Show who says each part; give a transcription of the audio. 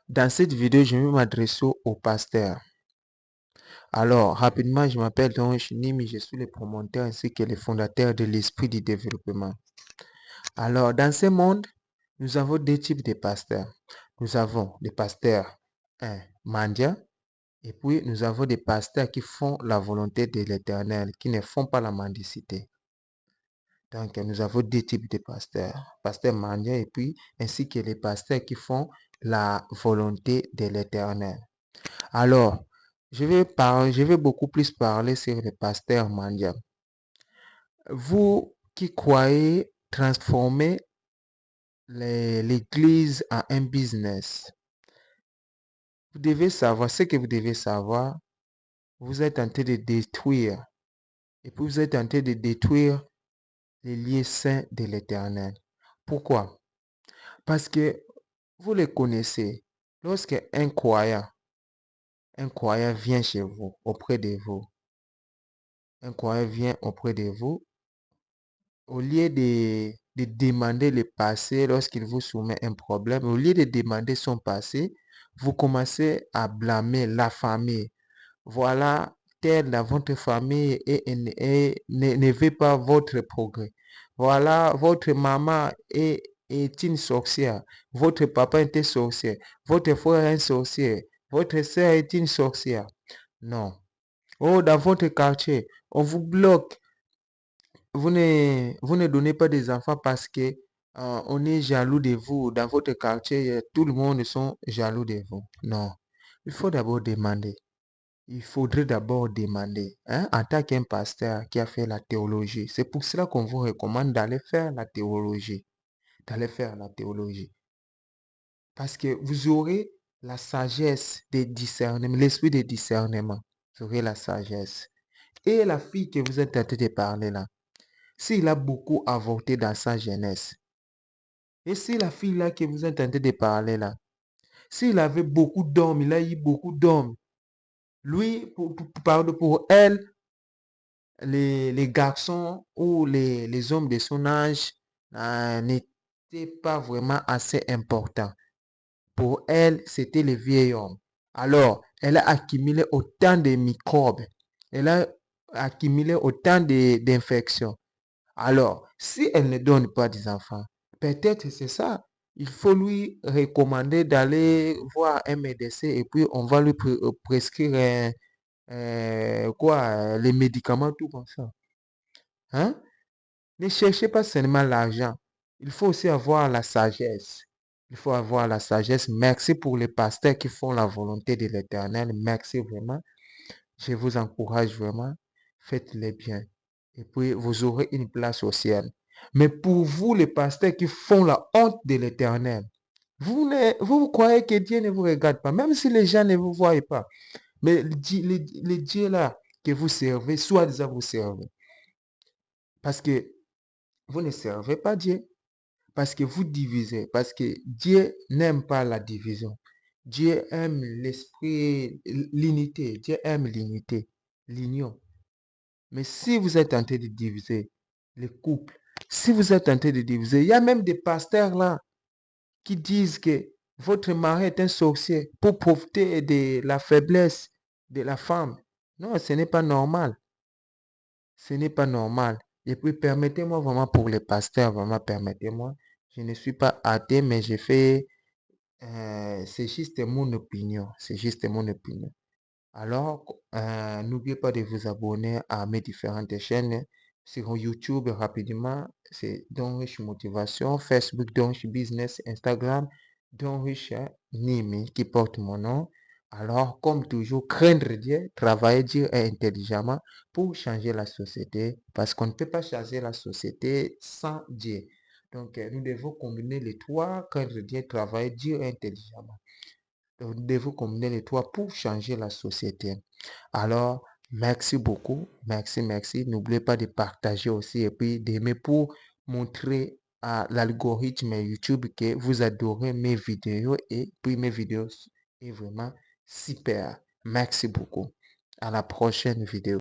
Speaker 1: Dans cette vidéo, je vais m'adresser au pasteur. Alors, rapidement, je m'appelle Don Nimi, je suis le promoteur ainsi que le fondateur de l'Esprit du développement. Alors, dans ce monde, nous avons deux types de pasteurs. Nous avons des pasteurs mendiants et puis nous avons des pasteurs qui font la volonté de l'Éternel, qui ne font pas la mendicité. Donc, nous avons deux types de pasteurs. Pasteurs mendiants et puis ainsi que les pasteurs qui font la volonté de l'Éternel. Alors, je vais beaucoup plus parler sur le pasteur mendiant. Vous qui croyez transformer l'église en un business, vous devez savoir ce que vous devez savoir. Vous êtes en train de détruire, et puis vous êtes en train de détruire les lieux saints de l'Éternel. Pourquoi? Parce que vous le connaissez. Lorsque un croyant vient chez vous, auprès de vous, un croyant vient auprès de vous, au lieu de demander le passé lorsqu'il vous soumet un problème, au lieu de demander son passé, vous commencez à blâmer la famille. Voilà, tel dans votre famille ne veut pas votre progrès. Voilà, votre maman est une sorcière. Votre papa est un sorcier. Votre frère est un sorcier. Votre soeur est une sorcière. Non. Oh, dans votre quartier, on vous bloque. Vous ne donnez pas des enfants parce que on est jaloux de vous. Dans votre quartier, tout le monde sont jaloux de vous. Non. Il faut d'abord demander. Il faudrait d'abord demander, hein, en tant qu'un pasteur qui a fait la théologie. C'est pour cela qu'on vous recommande d'aller faire la théologie. D'aller faire la théologie. Parce que vous aurez la sagesse de discernement, l'esprit de discernement. Vous aurez la sagesse. Et la fille que vous êtes en train de parler là, s'il a beaucoup avorté dans sa jeunesse, et si la fille là que vous êtes en train de parler là, s'il avait beaucoup d'hommes, il a eu beaucoup d'hommes, lui, pour elle, les garçons ou les hommes de son âge n'étaient pas vraiment assez importants. Pour elle, c'était les vieils hommes. Alors, elle a accumulé autant de microbes. Elle a accumulé autant d'infections. Alors, si elle ne donne pas des enfants, peut-être c'est ça. Il faut lui recommander d'aller voir un médecin et puis on va lui prescrire les médicaments, tout comme ça. Hein? Ne cherchez pas seulement l'argent. Il faut aussi avoir la sagesse. Il faut avoir la sagesse. Merci pour les pasteurs qui font la volonté de l'Éternel. Merci vraiment. Je vous encourage vraiment. Faites-les bien. Et puis, vous aurez une place au ciel. Mais pour vous, les pasteurs qui font la honte de l'Éternel, vous croyez que Dieu ne vous regarde pas, même si les gens ne vous voient pas. Mais les dieux là que vous servez, soi-disant vous servez. Parce que vous ne servez pas Dieu. Parce que vous divisez. Parce que Dieu n'aime pas la division. Dieu aime l'esprit, l'unité. Dieu aime l'unité, l'union. Mais si vous êtes en train de diviser les couples, si vous êtes en train de diviser, il y a même des pasteurs là qui disent que votre mari est un sorcier pour profiter de la faiblesse de la femme. Non, ce n'est pas normal. Ce n'est pas normal. Et puis, permettez-moi vraiment pour les pasteurs, vraiment, permettez-moi. Je ne suis pas athée, mais j'ai fait, c'est juste mon opinion. C'est juste mon opinion. Alors, n'oubliez pas de vous abonner à mes différentes chaînes sur YouTube rapidement. C'est Don Rich Motivation, Facebook Don Rich Business, Instagram Don Rich Nimi qui porte mon nom. Alors, comme toujours, craindre Dieu, travailler dur et intelligemment pour changer la société parce qu'on ne peut pas changer la société sans Dieu. Donc, nous devons combiner les trois, craindre Dieu, travailler dur et intelligemment. Nous devons combiner les trois pour changer la société. Alors, merci beaucoup. Merci, merci. N'oubliez pas de partager aussi et puis d'aimer pour montrer à l'algorithme YouTube que vous adorez mes vidéos et puis mes vidéos est vraiment super. Merci beaucoup. À la prochaine vidéo.